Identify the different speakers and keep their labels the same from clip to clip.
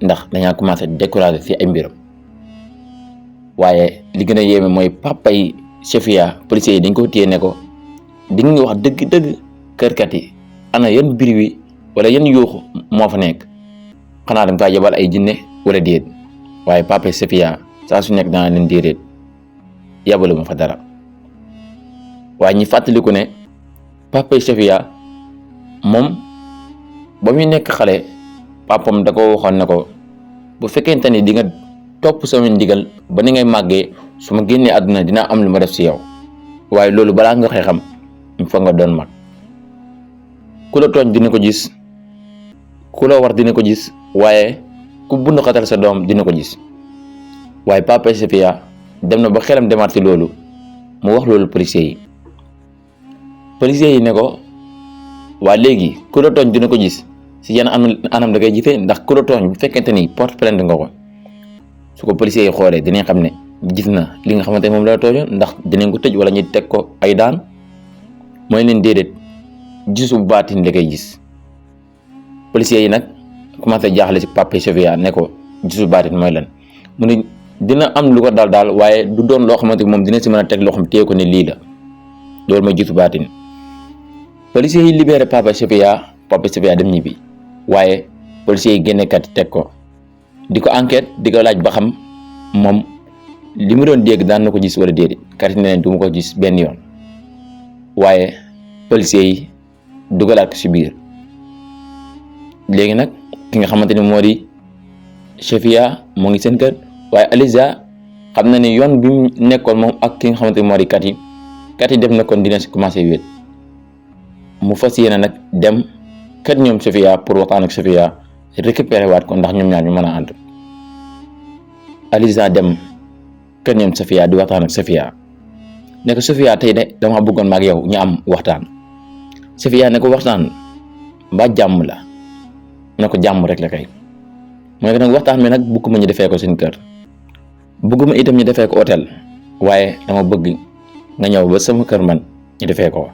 Speaker 1: ndax dañaa commencé décourager ci ay mbiram. waaye li gën a yéeme mooy papay Safia policiers yi dañ ko téye ne ko di nga wax dëgg-dëgg kërkat yi ana yan biri wi wala yan yuuxu moo fa nekk xanaa danga faa yebal ay jinne wala déet. waaye papay Safia saa su nekk dana leen déedéet yabalu ma fa dara. waaye ñi fàttaliku ne papay Safia moom ba muy nekk xale papam da ko waxoon ne ko bu fekkente ni di nga topp sama ndigal ba ni ngay màggee su ma génnee àdduna dinaa am lu ma def ci yow. waaye loolu balaa nga koy xam il faut nga doon mag. ku la tooñ dina ko gis, ku la war dina ko gis, waaye ku bund xatal sa doom dina ko gis. waaye Papa Safia dem na ba xelam demaat ci loolu mu wax loolu policiers yi ne ko waa léegi ku la tooñ dina ko gis ci yan anam da koy jëfee, ndax ku la tooñ bu fekkente ni porte plainte nga ko su ko policiers yi xoolee dinañ xam ne gis na li nga xamante moom la tooñoon, ndax dinañ ko tëj wala ñu teg ko ay daan. mooy leen déedéet gisu baatin la koy gis. policiers yi nag commencé jaaxle ci Papa Safia ne ko gisu baatin mooy lan, mu ne dina am lu ko daal waaye du doon loo xamante moom dina ci mën a teg loo xam téye ko ne lii la, loolu mooy gisu baatin. policiers yi libéré Papa Safia dem ñibbi, waaye policiers yi génnekat teg ko di ko enquête di ko laaj ba xam moom li mu doon dégg daan na ko gis wala déedéet. kat ne leen du mu ko gis benn yoon. waaye policiers yi dugalaat ko ci biir. léegi nag ki nga xamante ni moo di Safia moo ngi seen kër, waaye Aliza xam na ne yoon bi mu nekkoon moom ak ki nga xamante ni moo di kat yi def na kon dina ci commencé wéet. mu fas yéene nag dem kër ñoom Safia pour waxtaan ak Safia récupérer waat ko ndax ñoom ñaar ñu mën a ànd. Aliza dem kër ñoom Safia di waxtaan ak Safia ne ko Safia tey de dama bëggoon maag yow ñu am waxtaan. Safia ne ko waxtaan mbaa jàmm la, ne ko jàmm rek la kay. mu ne ko nag waxtaan mi nag bëgguma ñu defee ko seen kër, bëgguma itam ñu defee ko hôtel, waaye dama bëgg nga ñëw ba sama kër man ñu defee ko.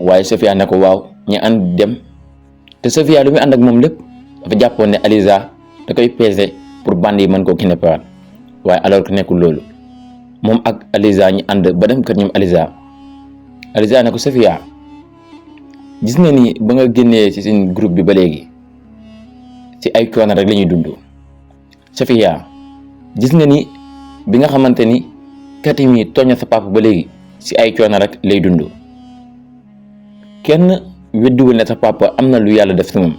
Speaker 1: waaye Safia ne ko waaw ñu ànd dem, te Safia lu muy ànd ak moom lépp dafa jàppoon ne Aliza da koy peser pour bandi yi mën koo kidnappé waat, waaye alors que nekkul loolu. moom ak Aliza ñu ànd ba dem kër ñoom Aliza ne ko Safia gis nga ni ba nga génnee ci seen groupe bi ba léegi ci ay coono rek la ñuy dund. Safia gis nga ni bi nga xamante ni kat mi tooñ sa papa ba léegi ci ay coono rek lay dund. kenn weddiwul ne sa papa am na lu yàlla def ci moom,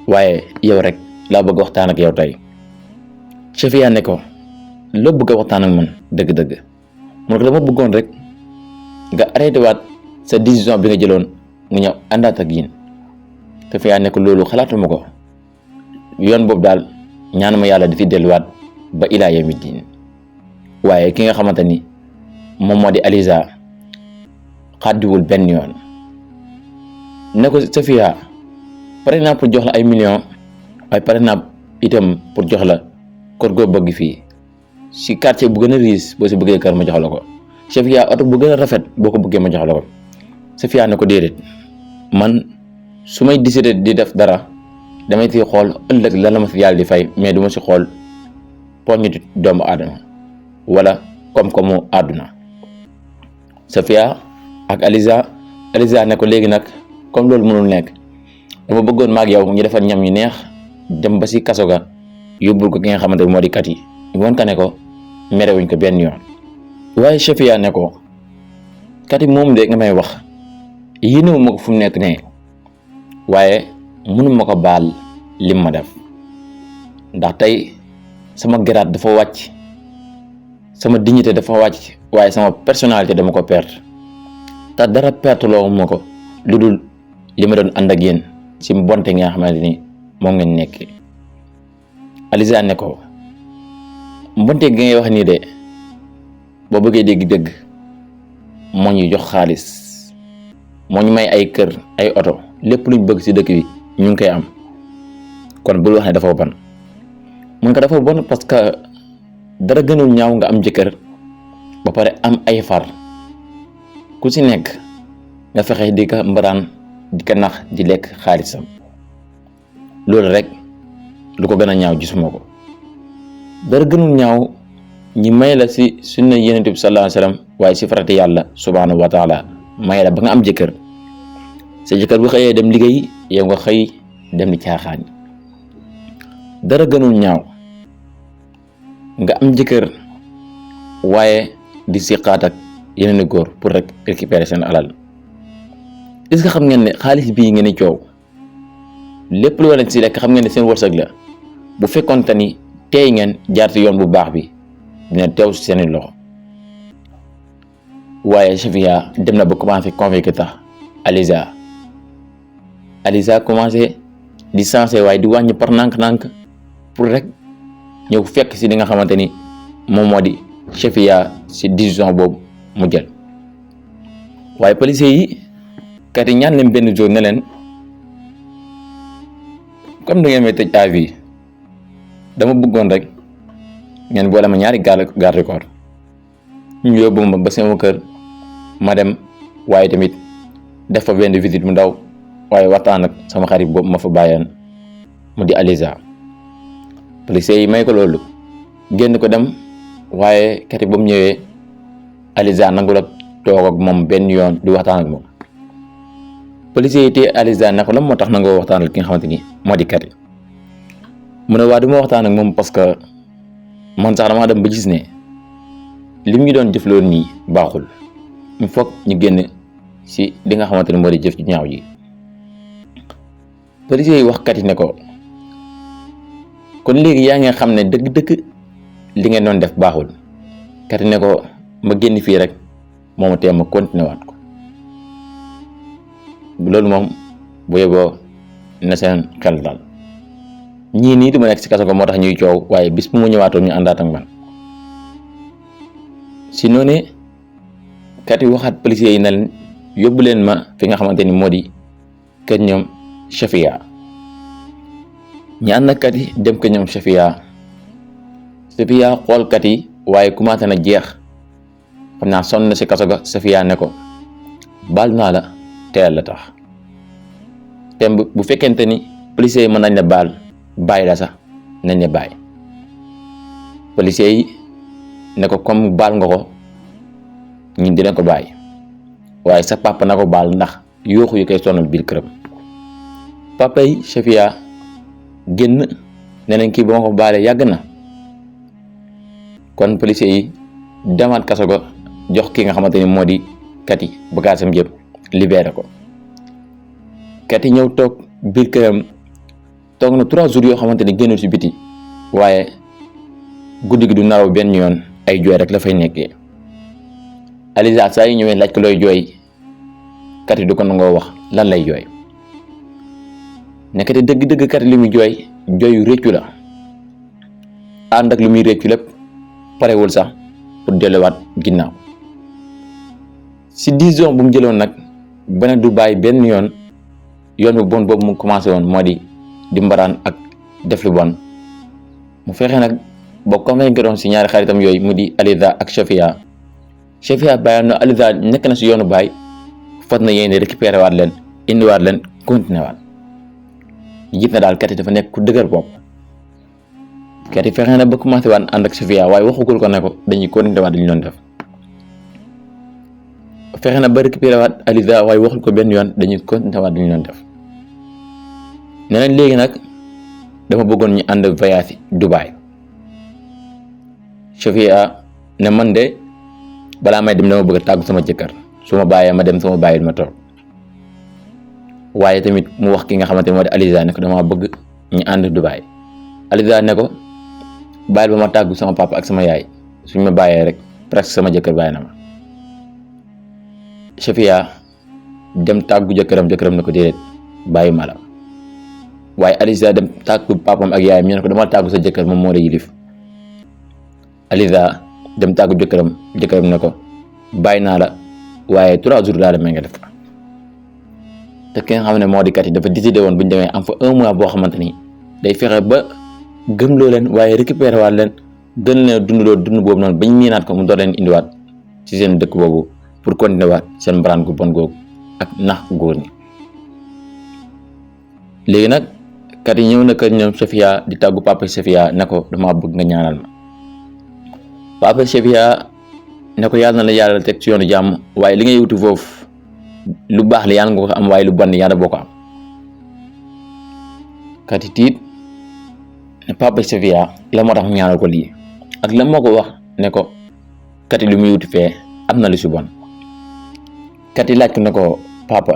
Speaker 1: waaye yow rek laa bëgg waxtaan ak yow tey. Safia ne ko loo bëgg a waxtaan ak man dëgg-dëgg. mu ne ko dama bëggoon rek nga arrêté waat sa décision bi nga jëloon nga ñëw àndaat ak yéen. Safia ne ko loolu xalaatuma ko, yoon boobu daal ñaanuma yàlla di fi delluwaat ba ilaa yawmi diin. waaye ki nga xamante ni moom moo di Aliza xàddiwul benn yoon. ne ko Safia pare naa pour jox la ay millions, waaye pare naa itam pour jox la kër goo bëgg fii si quartier bu gën a riis boo si bëggee kër ma jox la ko. Safia oto bu gën a rafet boo ko bëggee ma jox la ko. Safia ne ko déedéet, man su may décider di def dara damay ci xool ëllëg lan la ma fi yàlla di fay, mais du ma si xool poññu doomu aadama wala koom-koomu àdduna. Safia ak Aliza ne ko léegi nag comme loolu mënul nekk, dama bëggoon maag yow ñu defal ñam yu neex dem ba si kaso ga yóbbul ko ki nga xamante moo di kat yi woon ka ne ko merewuñ ko benn yoon. waaye Safia ne ko kat yi moom de nga may wax yéenewu ma ko fu mu nekk ne, waaye mënuma ko baal lim ma def, ndax tey sama grade dafa wàcc, sama dignité dafa wàcc, waaye sama personnalité dama ko perte. te dara perte loo ma ko lu dul li ma doon ànd ak yéen ci mbonte nga xamante ni moom ngeen nekk. Aliza ne ko mbonte gi ngay wax nii de boo bëggee dégg-dégg moo ñu jox xaalis, moo ñu may ay kër ay oto, lépp luñ bëgg ci dëkk bi ñu ngi koy am, kon bul wax ne dafa bon. mun ko dafa bon parce que dara gënul ñaaw nga am jëkkër ba pare am ay far ku ci nekk nga fexe di ko mbaraan di ko nax di lekk xaalisam. loolu rek lu ko gën a ñaaw gisuma ko. dara gënul ñaaw ñi may la si sunna Yonent bi sallallahu alayhi wasallam waaye si farata yàlla subhanahu wa taala may la ba nga am jëkkër sa jëkkër bu xëyee dem liggéey yow nga xëy dem di caaxaan. dara gënul ñaaw nga am jëkkër waaye di siqaat ak yeneen i góor pour rek récupérer seen alal. est-ce que xam ngeen ne xaalis bii ngeen di coow lépp lu leen si lekk xam ngeen ne seen wërsëg la. bu fekkoonte ni tey ngeen jaar ci yoon bu baax bi dina teew si seeni loxo. waaye Chafia dem na ba commencé convaincre tax Aliza commencé di sensé waaye di wàññi par nànk-nànk pour rek ñëw fekk si li nga xamante ni moom moo di Chafia si décision boobu mu jël. waaye policiers yi kat yi ñaan leen benn jour ne leen comme da ngeen may tëj à vie dama bëggoon rek ngeen boole ma ñaari garde corps ñu yóbbu ma ba sama kër ma dem waaye tamit def fa benn visite mu ndaw waaye waxtaan ak sama xarit boobu ma fa bàyyoon mu di Aliza. policiers yi may ko loolu génn ko dem waaye kat yi ba mu ñëwee Aliza nangul ak toog ak moom benn yoon di waxtaan ak moom. policiers yi te Aliza ne ko lan moo tax nangoo waxtaan ak ki nga xamante ni moo di kat yi mu ne waa du ma waxtaan ak moom parce que man sax damaa dem ba gis ne lim ñu doon jëf loolu nii baaxul il faut ñu génn si li nga xamante ni moo di jëf ci ñaaw ji. policiers yi wax kat yi ne ko kon léegi yaa ngi xam ne dëgg-dëgg li ngeen doon def baaxul. kat yi ne ko ma génn fii rek moo ma tee ma continuer waat ko. loolu moom bu yeboo na seen xel daal ñii nii di ma nekk si kaso ko moo tax ñuy coow waaye bis bu mu ñëwaatoon ñu àndaat ak man. si noonu kat yi waxaat policiers yi ne leen yóbbu leen ma fi nga xamante ni moo di kër ñoom Chafia. ñi ànd ak kat yi dem kër ñoom Chafia xool kat yi waaye commencé na jeex xam naa sonn na si kaso ga. Chafia ne ko baal naa la teel la tax te bu fekkente ni policiers yi mën nañ la baal bàyyi la sax nañ la bàyyi. policiers yi ne ko comme baal nga ko ñun dinañ ko bàyyi waaye sa papa na ko baal ndax yooxu yu koy sonal biir këram. papa yi Chafia génn ne nañ kii ba ma ko baalee yàgg na. kon policiers yi demaat kaso ga jox ki nga xamante ni moo di kat yi bagaasam yëpp libéré ko. kat yi ñëw toog biir këram toog na 3 jours yoo xamante ni génnul si biti waaye guddi gi du naraw benn yoon ay jooy rek la fay nekkee. Aliza saa yi ñëwee laaj ko looy jooy kat yi du ko nangoo wax lan lay jooy. nekkate dëgg-dëgg kat li muy jooy jooyu réccu la ànd ak lu muy réccu lépp parewul sax pour delluwaat ginnaaw. si 10 ans bu mu jëloon nag beneen du bàyyi benn yoon bu bon boobu mu commencé woon moo di mbaraan ak def lu bon. mu fexe nag boo convaincre doon si ñaari xaritam yooyu mu di Aliza ak Chafia bàyyoon na Aliza nekk na si yoonu baay fot na yéen récupéré waat leen indiwaat leen continué waat. gis na daal kat yi dafa nekk ku dëgër bopp. kat yi fexe na ba commencé waat ànd ak Chafia waaye waxugul ko ne ko dañuy continué waat li ñu doon def. fexe na ba récupéré waat Aliza waaye waxul ko benn yoon dañuy continué waat li ñu doon def. ne leen léegi nag dama bëggoon ñu ànd voyage Dubaï. Chafia ne man de balaa may dem dama bëgg a tàggu sama jëkkër su ma bàyyee ma dem sama bàyyi ma toog. waaye tamit mu wax ki nga xamante moo di Aliza ne ko dama bëgg ñu ànd Dubaï. Aliza ne ko bàyyil ba ma tàggu sama papa ak sama yaay suñ ma bàyyee rek presque sama jëkkër bàyyi na ma. Chafia dem tàggu jëkkëram ne ko déedéet bàyyi ma la. waaye Aliza dem tàggu papam ak yaayam ñu ne ko dama tàggu sa jëkkër moom moo la yilif. Aliza dem tàggu jëkkëram ne ko bàyyi naa la waaye 3 jours daal may nga def. te ki nga xam ne moo di kat yi dafa décidé woon bu ñu demee am fa 1 mois boo xamante ni day fexe ba gëmloo leen waaye récupéré waat leen gën leen dundaloo dund boobu noonu bañ miinaat ko mu door leen indiwaat ci seen dëkk boobu pour continuer waat seen mbaraan gu bon googu ak nax góor ñi. léegi nag kat yi ñëw na kër ñoom Safia di tàggu papa Safia ne ko dama bëgg nga ñaanal ma. papa Safia ne ko yàlla na la yàlla teg ci yoonu jàmm waaye li ngay wuti foofu lu baax li yàlla nga ko am waaye lu bon yàlla boo ko am. kat yi tiit ne papa Safia la moo tax mu ñaanal ko lii ak la moo ko wax ne ko kat yi lu muy wuti fee am na lu si bon. kat yi laaj ko ne ko papa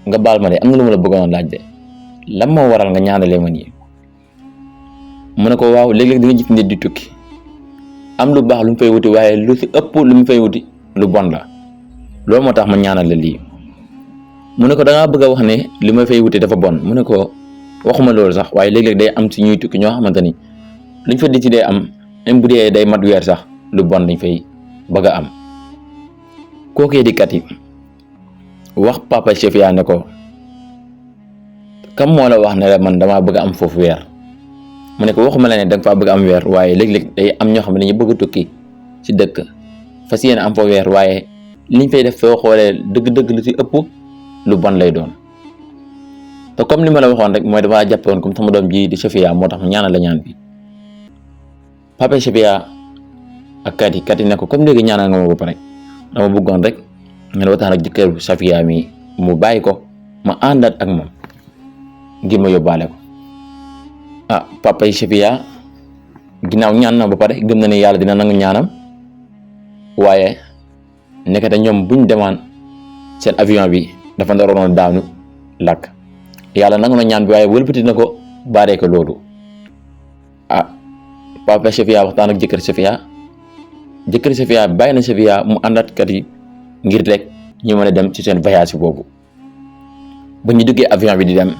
Speaker 1: nga baal ma de am na lu ma la bëggoon laaj de lan moo waral nga ñaanalee ma nii. mu ne ko waaw léeg-léeg di nga gis nit di tukki am lu baax lu mu fay wuti waaye lu si ëpp lu mu fay wuti lu bon la loolu moo tax ma ñaanal la lii. mu ne ko da ngaa bëgg a wax ne li ma fay wuti dafa bon. mu ne ko waxuma loolu sax waaye léeg-léeg day am si ñuy tukki ñoo xamante ni luñ fa décidé am même bu dee day mat weer sax lu bon dañ fay bëgg a am. kookee di kat yi wax papa Safia ne ko kam moo la wax ne la man damaa bëgg a am foofu weer. mu ne ko waxuma la ne danga faa bëgg am weer waaye léeg-léeg day am ñoo xam ne dañu bëgg a tukki ci dëkk fas yéene am fa weer waaye liñ fay def foo xoolee dëgg-dëgg lu ci ëpp lu bon lay doon. te comme li ma la waxoon rek mooy dafa jàppe woon comme sama doom ji di Safia moo tax mu ñaanal la ñaan bi. papa Safia ak kat yi ne ko comme léegi ñaanal nga ma ba pare dama bëggoon rek nga waxtaan ak jëkkër Safia mi mu bàyyi ko ma àndaat ak moom ngir ma yóbbaale ko. papa Safia ginnaaw ñaan na ba pare gëm na ne yàlla dina nangu ñaanam waaye nekkate ñoom buñ demaan seen avion bi dafa naroon daanu lakk yàlla nangu na ñaan bi waaye wëlbati na ko baaree ko loolu. papa Safia waxtaan ak jëkkër Safia bàyyi na Safia mu àndaat kat yi ngir rek ñu mën a dem ci seen voyage boobu. ba ñu duggee avion bi di dem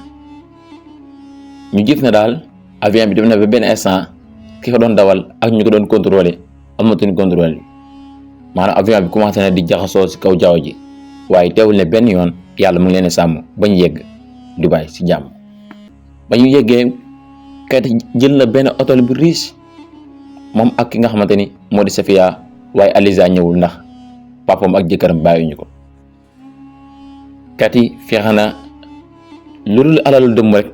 Speaker 1: ñu gis na daal avion bi dem na ba benn instant ki ko doon dawal ak ñu ko doon contrôler amatuñ contrôle bi maanaam avion bi commencé na di jaxasoo ci kaw jaww ji waaye teewul ne benn yoon yàlla mu ngi leen sàmm ba ñu yegg Dubaï ci jàmm. ba ñu yeggee kat jël na benn hôtel bu riche moom ak ki nga xamante ni moo di Safia waaye Aliza ñëwul ndax papam ak jëkkëram bàyyiwuñu ko. kat yi fexe na lu dul alalu dëmm rek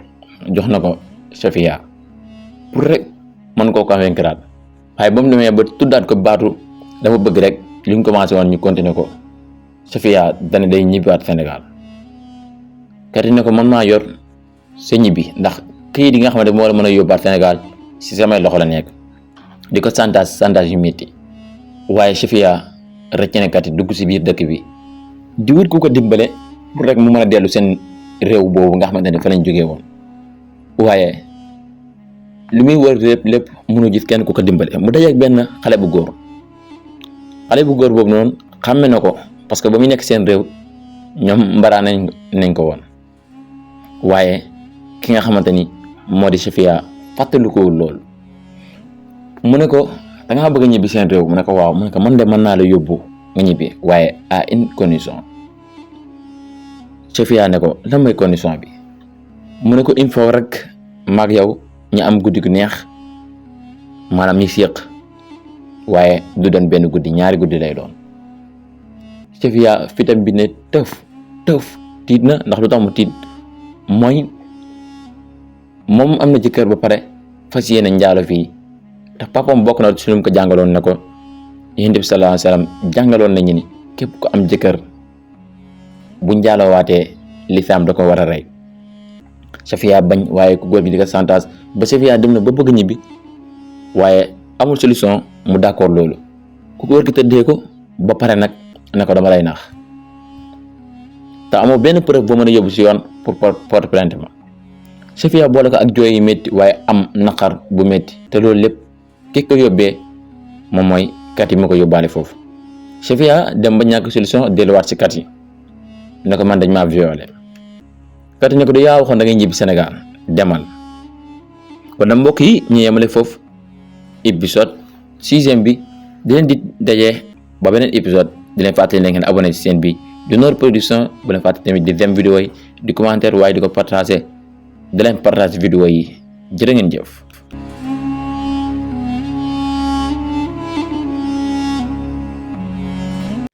Speaker 1: jox na ko Safia pour rek mën koo convaincre waaye ba mu demee ba tuddaat ko baatu dama bëgg rek li ñu commencé woon ñu continuer ko Safia dana day ñibbiwaat Sénégal. kat yi ne ko man maa yor sa ñibbi ndax këyit yi nga xamante moo la mën a yóbbaat Sénégal si samay loxo la nekk di ko santage yu métti waaye Safia rëcc na kat yi dugg si biir dëkk bi di wut ku ko dimbale pour rek mu mën a dellu seen réew boobu nga xamante ne fa lañ jógee woon waaye li muy wër lépp mënu gis kenn ku ko dimbale mu dajeeg benn xale bu góor boobu noonu xàmme na ko parce que ba muy nekk seen réew ñoom mbaraa nañ ko woon waaye ki nga xamante ni moo di Safia fàttalikowul loolu. mu ne ko da ngaa bëgg a ñibbi seen réew mu ne ko waaw mu ne ko man de mën naa la yóbbu nga ñibbi waaye à une condition. Safia ne ko lan mooy condition bi mu ne ko il faut rek maag yow ñu am guddi gu neex maanaam ñu séq waaye du doon benn guddi ñaari guddi lay doon. Safia fitam bi ne tëf tiit na ndax lu tax mu tiit mooy moom am na jëkkër ba pare fas yéene njaalo fii ndax papam bokk na ci lu mu ko jàngaloon ne ko Yonent bi sallallahu alayhi wasallam jàngaloon nañu ni képp ko am jëkkër bu njaaloowaatee lislaam da ko war a rey. Safia bañ waaye ku góor gi di ko santaas ba Safia dem na ba bëgg ñibbi waaye amul solution mu d'accord loolu ku góor gi tëddee ko ba pare nag ne ko dama lay nax te amoo benn preuve boo mën a yóbbu si yoon pour porter plainte ma. Safia boole ko ak jooy yi métti waaye am naqar bu métti te loolu lépp ki ko yóbbee moom mooy kat yi ma ko yóbbaale foofu. Safia dem ba ñàkk solution delluwaat si kat yi ne ko man dañ maa violé kat yi ne ko du yaa waxoon da ngay ñibbi Sénégal demal. kon nag mbokk yi ñu yemale foofu épisode 6e bi di leen di dajee ba beneen épisode di leen fàttali ne ngeen abonné ci chaîne bi di Noor Production bu leen fàttali tamit di vidéo yi di commentaire waaye di ko partager di leen partager vidéo yi jërë ngeen jëf.